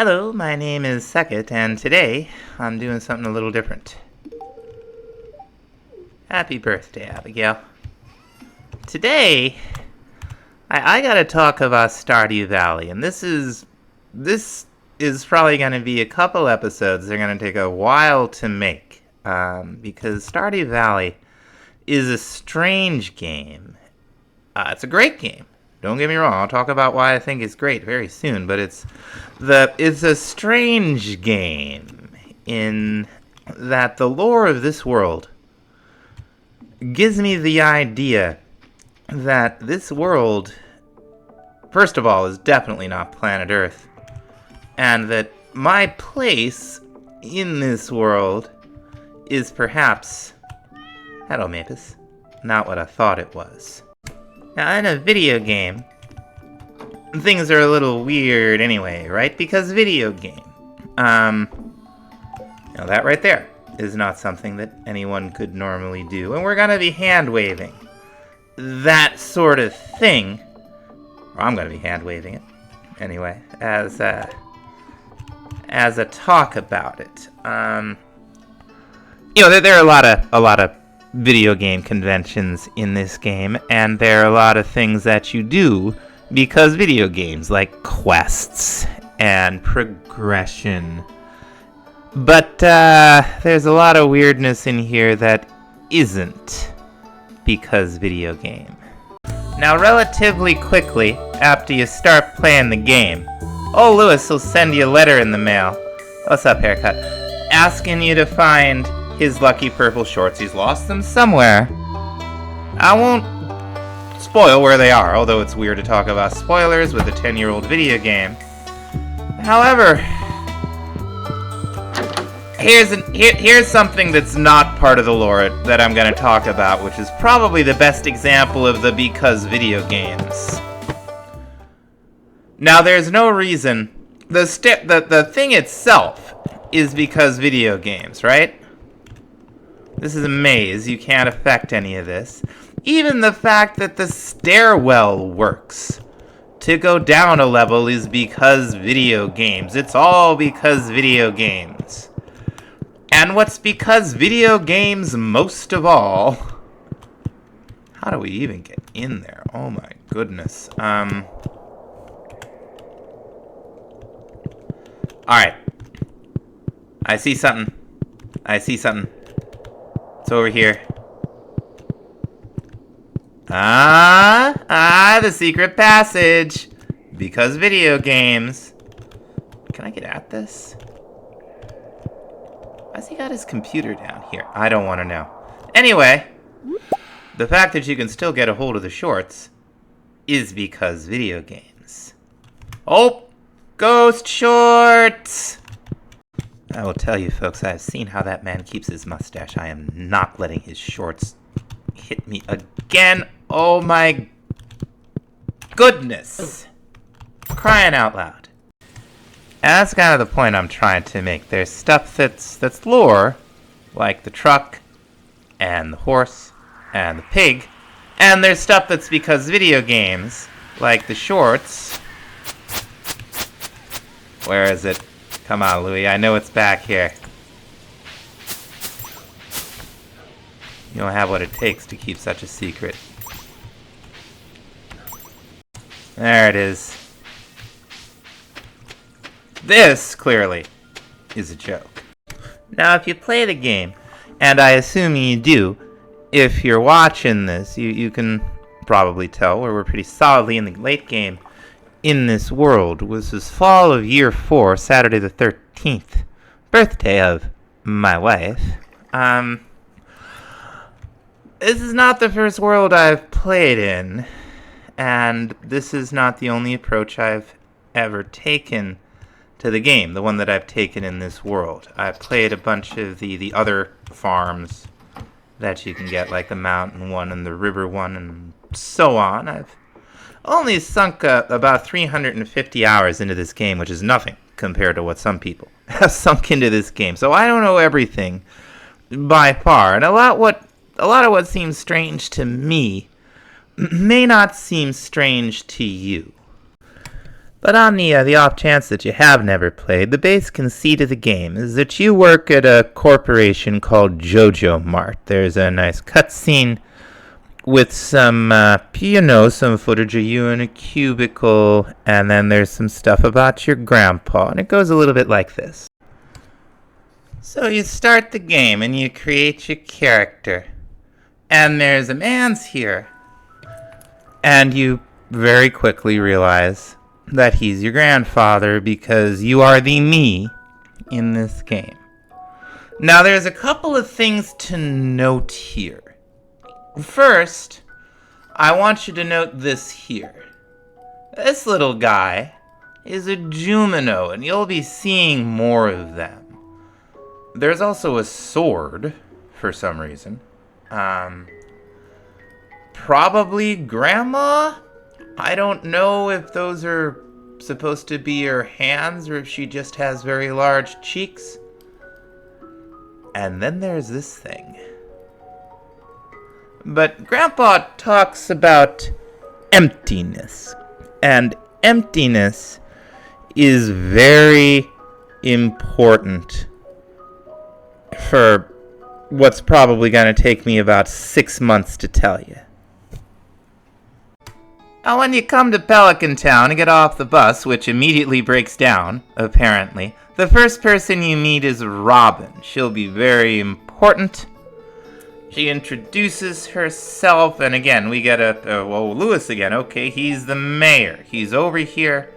Hello, my name is Sekit, and today I'm doing something a little different. Happy birthday, Abigail. Today, I gotta talk about Stardew Valley, and this is probably gonna be a couple episodes. They're gonna take a while to make, because Stardew Valley is a strange game. It's a great game. Don't get me wrong, I'll talk about why I think it's great very soon, but it's a strange game in that the lore of this world gives me the idea that this world, first of all, is definitely not planet Earth, and that my place in this world is perhaps, hello Mavis, not what I thought it was. Now, in a video game, things are a little weird anyway, right? Because video game. Now that right there is not something that anyone could normally do. And we're gonna be hand-waving that sort of thing. Or I'm gonna be hand-waving it, anyway, as a talk about it. There are a lot of video game conventions in this game, and there are a lot of things that you do because video games, like quests and progression. But there's a lot of weirdness in here that isn't because video game. Now, relatively quickly after you start playing the game, old Lewis will send you a letter in the mail. What's up, haircut? Asking you to find his lucky purple shorts. He's lost them somewhere. I won't spoil where they are, although it's weird to talk about spoilers with a 10-year-old video game. However, here's something that's not part of the lore that I'm going to talk about, which is probably the best example of the because video games. Now, there's no reason. The thing itself is because video games, right? This is a maze. You can't affect any of this. Even the fact that the stairwell works to go down a level is because video games. It's all because video games. And what's because video games most of all? How do we even get in there? Oh my goodness. Alright. I see something. It's over here. The secret passage. Because video games. Can I get at this? Why's he got his computer down here? I don't want to know. Anyway, the fact that you can still get a hold of the shorts is because video games. Oh! Ghost shorts! I will tell you, folks, I have seen how that man keeps his mustache. I am not letting his shorts hit me again. Oh my goodness. Crying out loud. And that's kind of the point I'm trying to make. There's stuff that's lore, like the truck, and the horse, and the pig. And there's stuff that's because video games, like the shorts. Where is it? Come on, Louie, I know it's back here. You don't have what it takes to keep such a secret. There it is. This, clearly, is a joke. Now, if you play the game, and I assume you do, if you're watching this, you can probably tell where we're pretty solidly in the late game in this world. This is fall of year 4, Saturday the 13th, birthday of my wife. This is not the first world I've played in, and this is not the only approach I've ever taken to the game, the one that I've taken in this world. I've played a bunch of the other farms that you can get, like the mountain one and the river one and so on. I've only sunk about 350 hours into this game, which is nothing compared to what some people have sunk into this game. So I don't know everything by far, and a lot of what seems strange to me may not seem strange to you. But on the off chance that you have never played, the base conceit of the game is that you work at a corporation called JoJo Mart. There's a nice cutscene with some, some footage of you in a cubicle, and then there's some stuff about your grandpa, and it goes a little bit like this. So you start the game, and you create your character, and there's a man's here, and you very quickly realize that he's your grandfather because you are the me in this game. Now, there's a couple of things to note here. First, I want you to note this here. This little guy is a Jumino, and you'll be seeing more of them. There's also a sword, for some reason. Probably Grandma? I don't know if those are supposed to be her hands or if she just has very large cheeks. And then there's this thing. But Grandpa talks about emptiness. And emptiness is very important for what's probably going to take me about 6 months to tell you. Now, when you come to Pelican Town and get off the bus, which immediately breaks down, apparently, the first person you meet is Robin. She'll be very important. She introduces herself, and again, we get Lewis again. Okay, he's the mayor. He's over here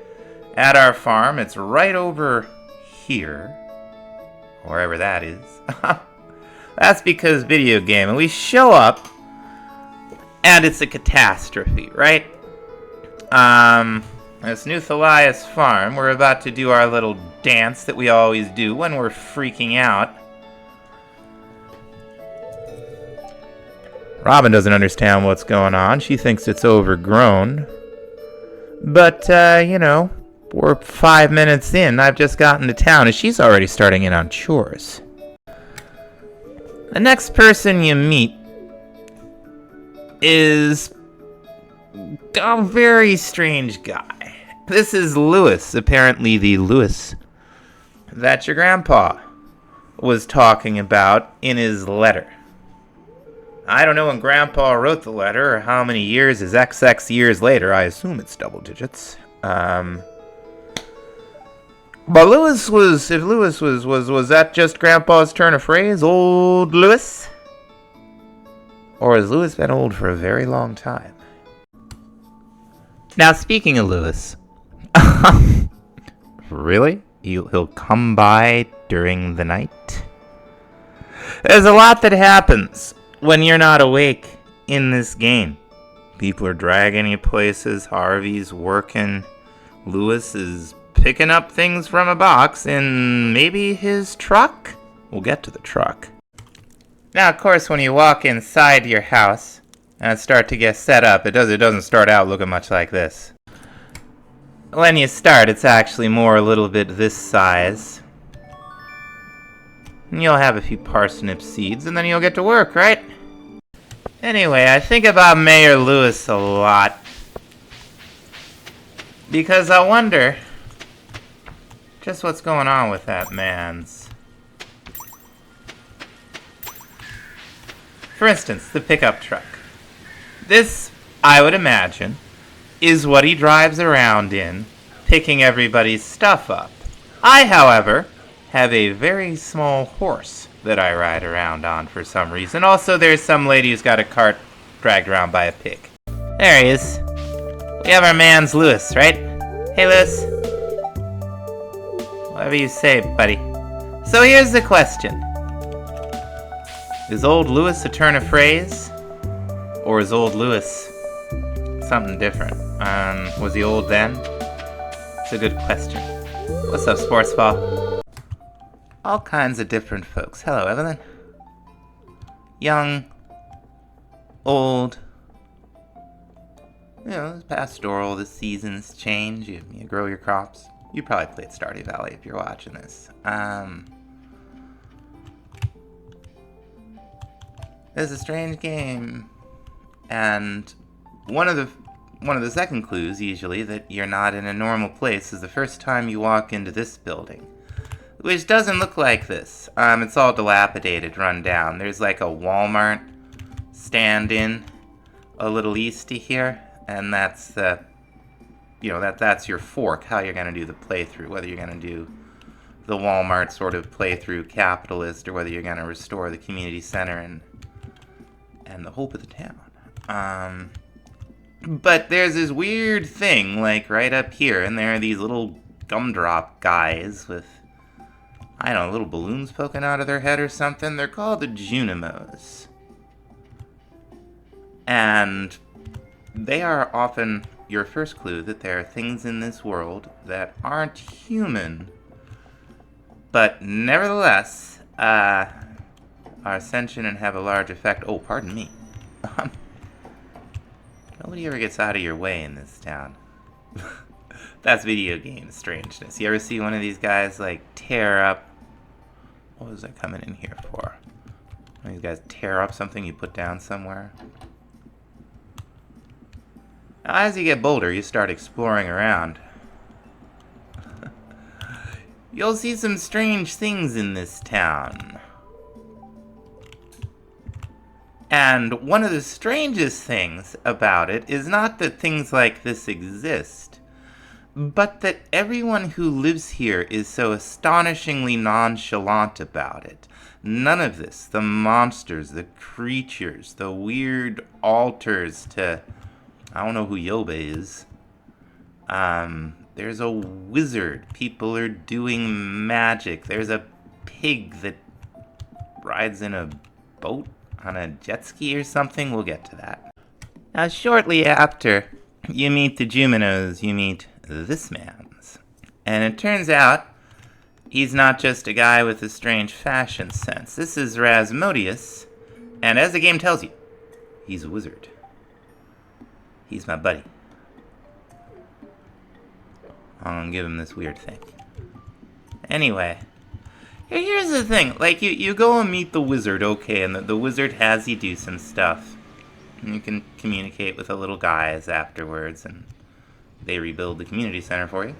at our farm. It's right over here, wherever that is. That's because video game, and we show up, and it's a catastrophe, right? This New Thalias farm, we're about to do our little dance that we always do when we're freaking out. Robin doesn't understand what's going on. She thinks it's overgrown. But, we're 5 minutes in. I've just gotten to town, and she's already starting in on chores. The next person you meet is a very strange guy. This is Lewis, apparently the Lewis that your grandpa was talking about in his letter. I don't know when Grandpa wrote the letter or how many years is XX years later. I assume it's double digits. But Lewis was that just Grandpa's turn of phrase, old Lewis? Or has Lewis been old for a very long time? Now, speaking of Lewis, really? He'll come by during the night? There's a lot that happens when you're not awake in this game. People are dragging you places, Harvey's working, Lewis is picking up things from a box in maybe his truck? We'll get to the truck. Now, of course, when you walk inside your house and start to get set up, it doesn't start out looking much like this. When you start, it's actually more a little bit this size. And you'll have a few parsnip seeds, and then you'll get to work, right? Anyway, I think about Mayor Lewis a lot. Because I wonder just what's going on with that man's. For instance, the pickup truck. This, I would imagine, is what he drives around in, picking everybody's stuff up. I, however, have a very small horse that I ride around on for some reason. Also, there's some lady who's got a cart dragged around by a pig. There he is. We have our man's Lewis, right? Hey, Lewis. Whatever you say, buddy. So here's the question. Is old Lewis a turn of phrase? Or is old Lewis something different? Was he old then? It's a good question. What's up, Sports Ball? All kinds of different folks. Hello, Evelyn. Young, old. You know, it's pastoral. The seasons change. You grow your crops. You probably played Stardew Valley if you're watching this. It's a strange game, and one of one of the second clues, usually, that you're not in a normal place is the first time you walk into this building. Which doesn't look like this. It's all dilapidated, run down. There's like a Walmart stand-in a little east of here, and that's the, that's your fork, how you're going to do the playthrough, whether you're going to do the Walmart sort of playthrough capitalist, or whether you're going to restore the community center and the hope of the town. But there's this weird thing, like, right up here, and there are these little gumdrop guys with, I don't know, little balloons poking out of their head or something. They're called the Junimos. And they are often your first clue that there are things in this world that aren't human, but nevertheless are sentient and have a large effect. Oh, pardon me. Nobody ever gets out of your way in this town. That's video game strangeness. You ever see one of these guys, like, tear up... What was I coming in here for? One of these guys tear up something you put down somewhere? Now, as you get bolder, you start exploring around. You'll see some strange things in this town. And one of the strangest things about it is not that things like this exist, but that everyone who lives here is so astonishingly nonchalant about it. None of this, the monsters, the creatures, the weird altars to... I don't know who Yoba is. There's a wizard. People are doing magic. There's a pig that rides in a boat on a jet ski or something. We'll get to that. Now, shortly after you meet the Juminos, you meet this man's. And it turns out he's not just a guy with a strange fashion sense. This is Rasmodius, and as the game tells you, he's a wizard. He's my buddy. I'm gonna give him this weird thing. Anyway, here's the thing. Like, you go and meet the wizard, okay, and the wizard has you do some stuff. And you can communicate with the little guys afterwards, and they rebuild the community center for you.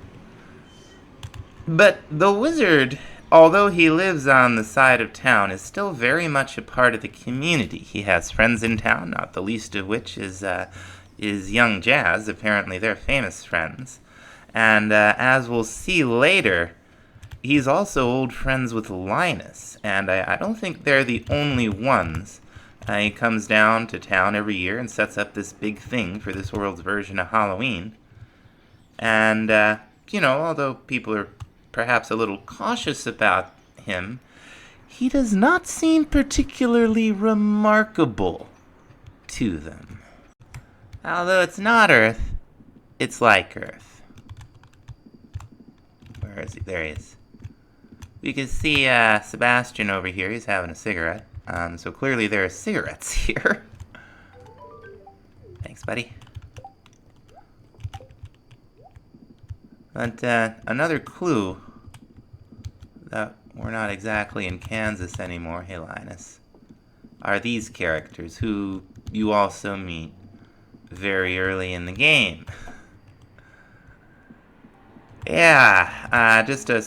But the wizard, although he lives on the side of town, is still very much a part of the community. He has friends in town, not the least of which is young Jazz. Apparently they're famous friends. And as we'll see later, he's also old friends with Linus. And I don't think they're the only ones. He comes down to town every year and sets up this big thing for this world's version of Halloween. And, although people are perhaps a little cautious about him, he does not seem particularly remarkable to them. Although it's not Earth, it's like Earth. Where is he? There he is. We can see Sebastian over here. He's having a cigarette. So clearly there are cigarettes here. Thanks, buddy. But another clue that we're not exactly in Kansas anymore, hey Linus, are these characters who you also meet very early in the game. Yeah, just a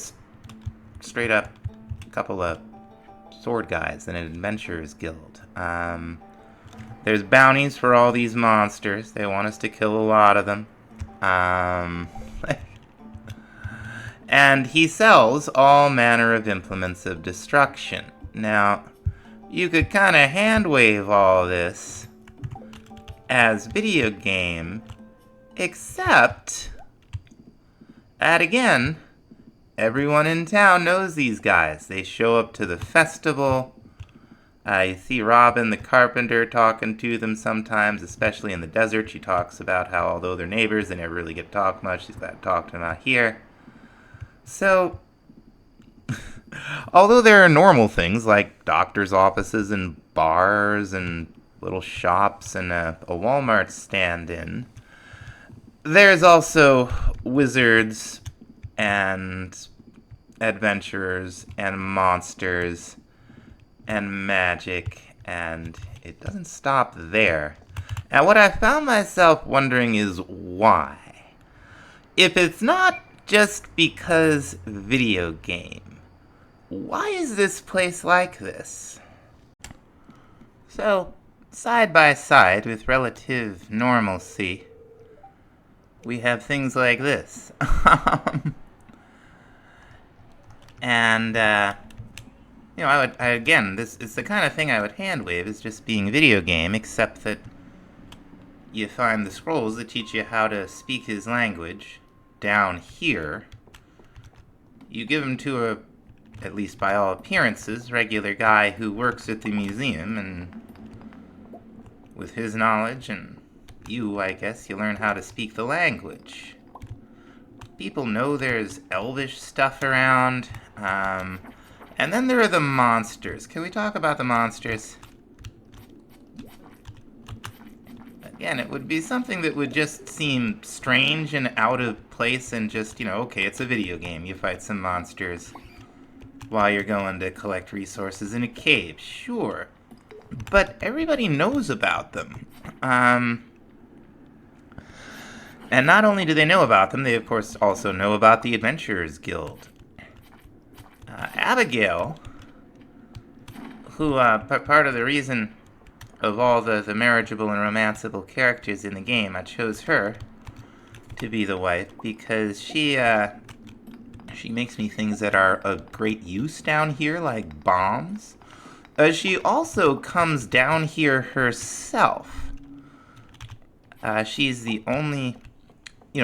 straight up couple of sword guys in an adventurers guild. There's bounties for all these monsters. They want us to kill a lot of them. And he sells all manner of implements of destruction. Now, you could kind of hand-wave all this as video game, except that, again, everyone in town knows these guys. They show up to the festival. You see Robin the carpenter talking to them sometimes, especially in the desert. She talks about how, although they're neighbors, they never really get to talk much. She's glad to talk to them out here. So, although there are normal things like doctor's offices and bars and little shops and a Walmart stand-in, there's also wizards and adventurers and monsters and magic, and it doesn't stop there. And what I found myself wondering is why. If it's not just because video game, why is this place like this? So, side by side with relative normalcy, we have things like this. And, again, this is the kind of thing I would hand wave as just being a video game, except that you find the scrolls that teach you how to speak his language down here. You give them to a, at least by all appearances, regular guy who works at the museum, and with his knowledge and you, I guess, you learn how to speak the language. People know there's elvish stuff around, and then there are the monsters. Can we talk about the monsters? Again, it would be something that would just seem strange and out of place and just, okay, it's a video game. You fight some monsters while you're going to collect resources in a cave. Sure. But everybody knows about them. And not only do they know about them, they of course also know about the Adventurers Guild. Abigail, who, part of the reason of all the marriageable and romanceable characters in the game, I chose her to be the wife because she makes me things that are of great use down here, like bombs. She also comes down here herself. She's the only,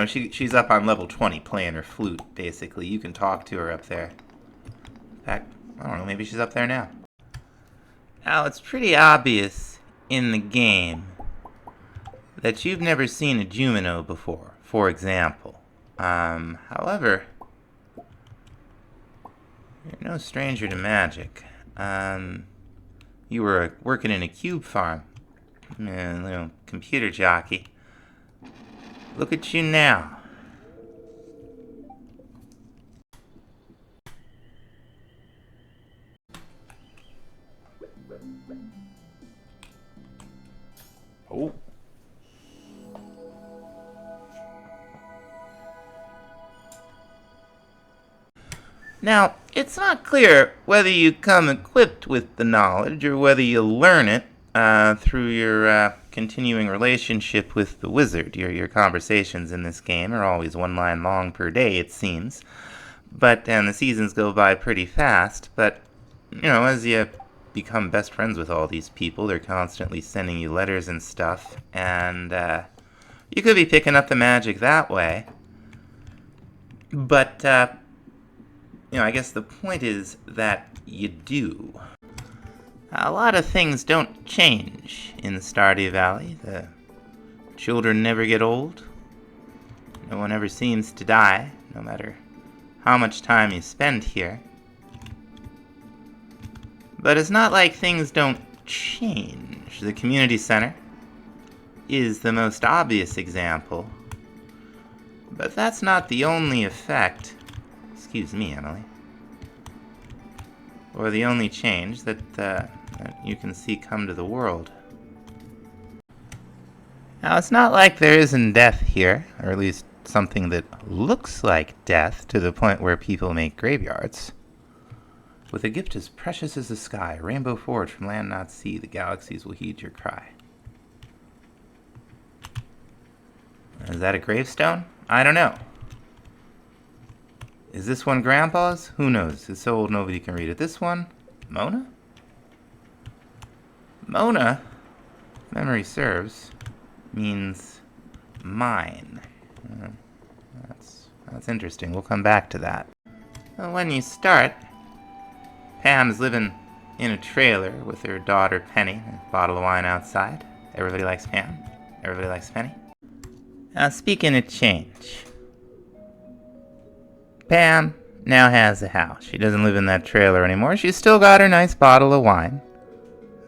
she's up on level 20 playing her flute, basically. You can talk to her up there. In fact, I don't know, maybe she's up there now. Now, it's pretty obvious in the game that you've never seen a Jumino before, for example. However, you're no stranger to magic. You were working in a cube farm, a little computer jockey. Look at you now. Oh. Now, it's not clear whether you come equipped with the knowledge or whether you learn it through your continuing relationship with the wizard. Your conversations in this game are always one line long per day, it seems. And the seasons go by pretty fast. But, as you become best friends with all these people, they're constantly sending you letters and stuff. And you could be picking up the magic that way. But, I guess the point is that you do. A lot of things don't change in Stardew Valley. The children never get old. No one ever seems to die, no matter how much time you spend here. But it's not like things don't change. The community center is the most obvious example. But that's not the only effect. Excuse me, Emily. Or the only change that you can see come to the world. Now, it's not like there isn't death here, or at least something that looks like death to the point where people make graveyards. With a gift as precious as the sky, a rainbow forged from land not sea, the galaxies will heed your cry. Is that a gravestone? I don't know. Is this one Grandpa's? Who knows? It's so old nobody can read it. This one? Mona? Mona, memory serves, means mine. That's interesting. We'll come back to that. Well, when you start, Pam's living in a trailer with her daughter Penny, a bottle of wine outside. Everybody likes Pam. Everybody likes Penny. Now, speaking of change, Pam now has a house. She doesn't live in that trailer anymore. She's still got her nice bottle of wine.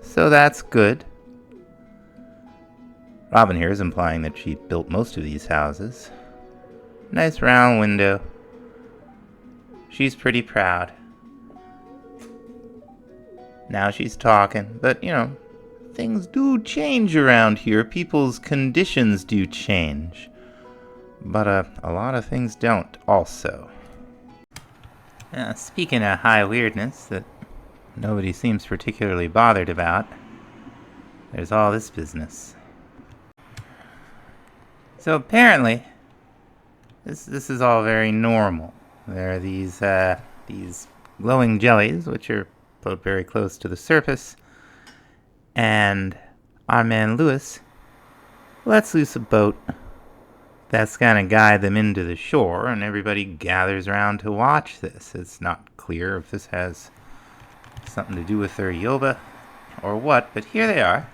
So that's good. Robin here is implying that she built most of these houses. Nice round window. She's pretty proud. Now she's talking, but things do change around here. People's conditions do change. But a lot of things don't, also. Speaking of high weirdness that nobody seems particularly bothered about, there's all this business. So apparently, this is all very normal. There are these glowing jellies, which are float very close to the surface, and our man Lewis lets loose a boat that's gonna guide them into the shore, and everybody gathers around to watch this. It's not clear if this has something to do with their yoba or what, but here they are.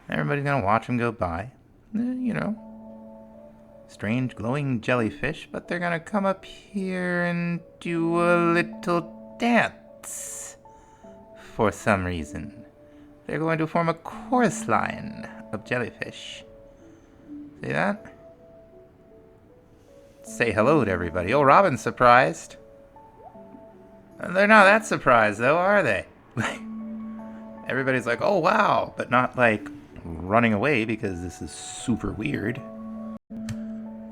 Everybody's gonna watch them go by. You know, strange glowing jellyfish, but they're gonna come up here and do a little dance for some reason. They're going to form a chorus line of jellyfish. See that? Say hello to everybody. Oh, Robin's surprised. They're not that surprised, though, are they? Everybody's like, oh, wow, but not like running away because this is super weird.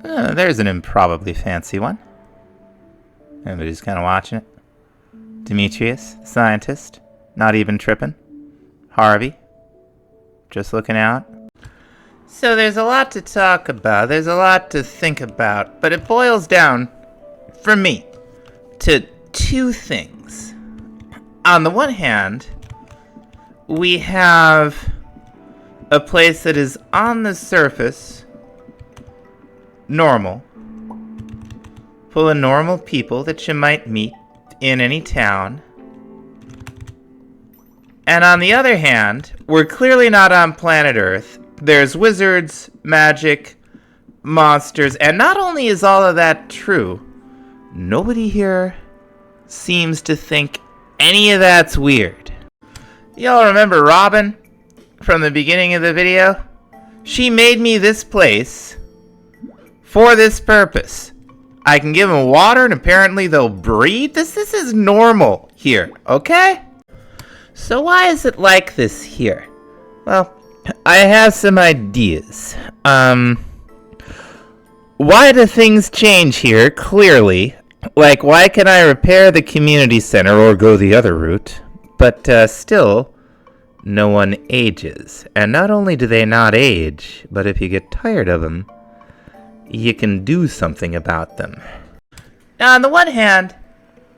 There's an improbably fancy one. Everybody's kind of watching it. Demetrius, the scientist, not even tripping. Harvey, just looking out. So there's a lot to talk about, there's a lot to think about, but it boils down, for me, to two things. On the one hand, we have a place that is on the surface normal, full of normal people that you might meet in any town. And on the other hand, we're clearly not on planet Earth. There's wizards, magic, monsters, and not only is all of that true, nobody here seems to think any of that's weird. Y'all remember Robin from the beginning of the video? She made me this place for this purpose. I can give them water and apparently they'll breathe. This is normal here, okay? So why is it like this here? Well, I have some ideas. Why do things change here, clearly? Like, why can I repair the community center or go the other route, but still, no one ages. And not only do they not age, but if you get tired of them, you can do something about them. Now, on the one hand,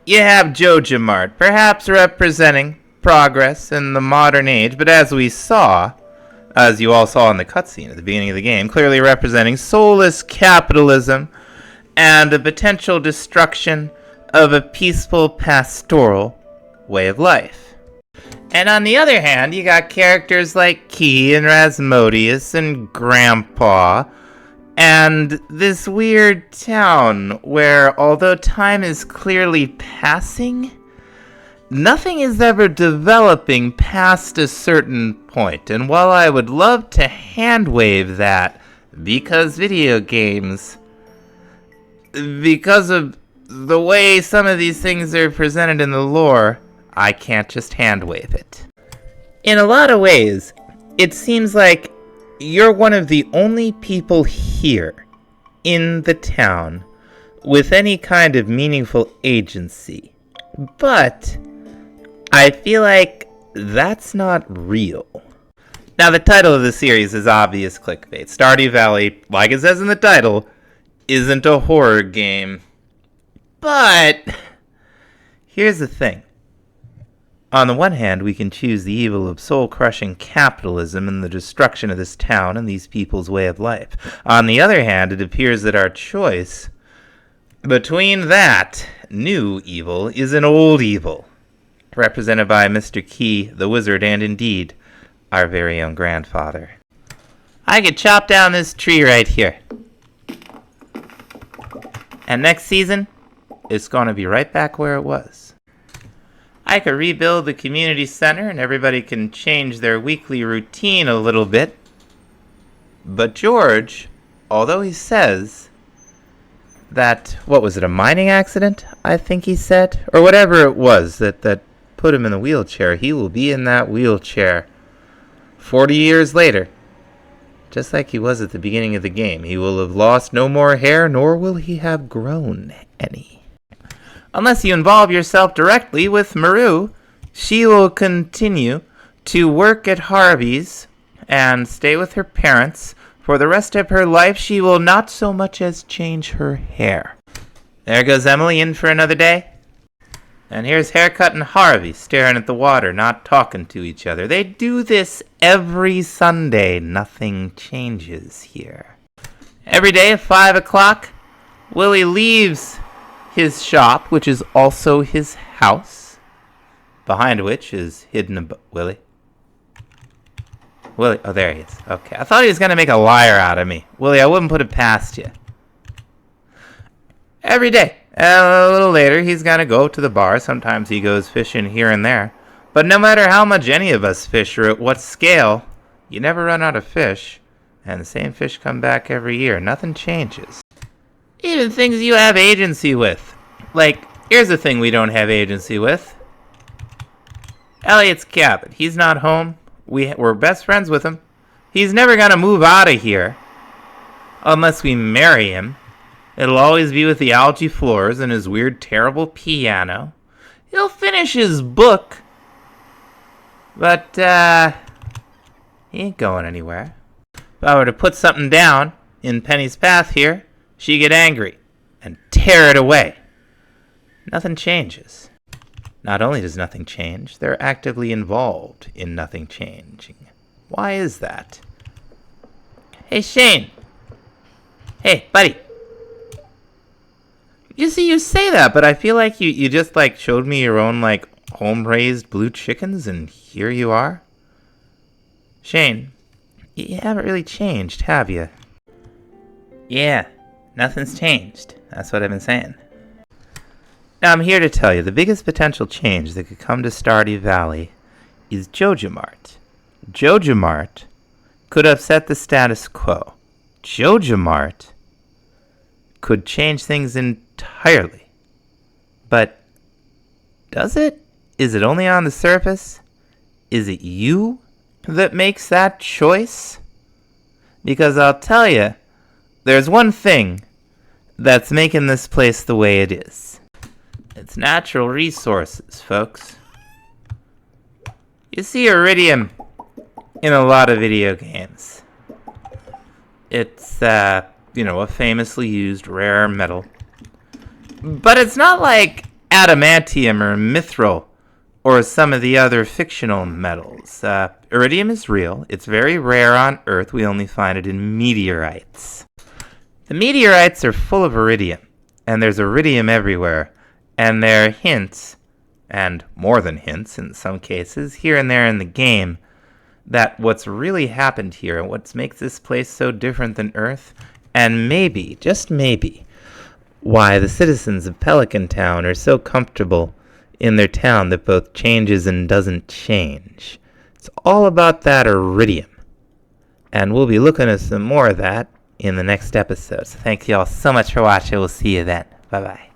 you have Joja Mart, perhaps representing progress in the modern age, but as we saw, as you all saw in the cutscene at the beginning of the game, clearly representing soulless capitalism and the potential destruction of a peaceful pastoral way of life. And on the other hand, you got characters like Key and Rasmodius and Grandpa, and this weird town where, although time is clearly passing, nothing is ever developing past a certain point. And while I would love to hand-wave that, because video games, because of the way some of these things are presented in the lore, I can't just hand-wave it. In a lot of ways, it seems like you're one of the only people here in the town with any kind of meaningful agency. But I feel like that's not real. Now, the title of the series is obvious clickbait. Stardew Valley, like it says in the title, isn't a horror game. But here's the thing. On the one hand, we can choose the evil of soul-crushing capitalism and the destruction of this town and these people's way of life. On the other hand, it appears that our choice between that new evil is an old evil, represented by Mr. Key, the wizard, and indeed, our very own grandfather. I could chop down this tree right here. And next season, it's going to be right back where it was. I could rebuild the community center and everybody can change their weekly routine a little bit. But George, although he says that, what was it, a mining accident, I think he said? Or whatever it was that put him in the wheelchair, he will be in that wheelchair 40 years later, just like he was at the beginning of the game, he will have lost no more hair, nor will he have grown any. Unless you involve yourself directly with Maru, she will continue to work at Harvey's and stay with her parents. For the rest of her life, she will not so much as change her hair. There goes Emily in for another day. And here's Haircut and Harvey staring at the water, not talking to each other. They do this every Sunday. Nothing changes here. Every day at 5 o'clock, Willie leaves his shop, which is also his house, behind which is hidden Willie. Willie, oh, there he is. Okay, I thought he was going to make a liar out of me. Willie, I wouldn't put it past you. Every day. A little later, he's going to go to the bar. Sometimes he goes fishing here and there. But no matter how much any of us fish or at what scale, you never run out of fish. And the same fish come back every year. Nothing changes. Even things you have agency with. Like, here's a thing we don't have agency with. Elliot's cabin. He's not home. We're best friends with him. He's never going to move out of here unless we marry him. It'll always be with the algae floors and his weird, terrible piano. He'll finish his book, but he ain't going anywhere. If I were to put something down in Penny's path here, she'd get angry and tear it away. Nothing changes. Not only does nothing change, they're actively involved in nothing changing. Why is that? Hey, Shane. Hey, buddy. You see, you say that, but I feel like you just, like, showed me your own, like, home-raised blue chickens, and here you are. Shane, you haven't really changed, have you? Yeah, nothing's changed. That's what I've been saying. Now, I'm here to tell you, the biggest potential change that could come to Stardew Valley is JojaMart. JojaMart could upset the status quo. JojaMart could change things entirely. But does it? Is it only on the surface? Is it you that makes that choice? Because I'll tell you, there's one thing that's making this place the way it is. It's natural resources, folks. You see iridium in a lot of video games. It's, a famously used rare metal. But it's not like adamantium or mithril or some of the other fictional metals. Iridium is real. It's very rare on Earth. We only find it in meteorites. The meteorites are full of iridium, and there's iridium everywhere. And there are hints, and more than hints in some cases, here and there in the game, that what's really happened here and what makes this place so different than Earth, and maybe, just maybe, why the citizens of Pelican Town are so comfortable in their town that both changes and doesn't change. It's all about that iridium. And we'll be looking at some more of that in the next episode. So thank you all so much for watching. We'll see you then. Bye-bye.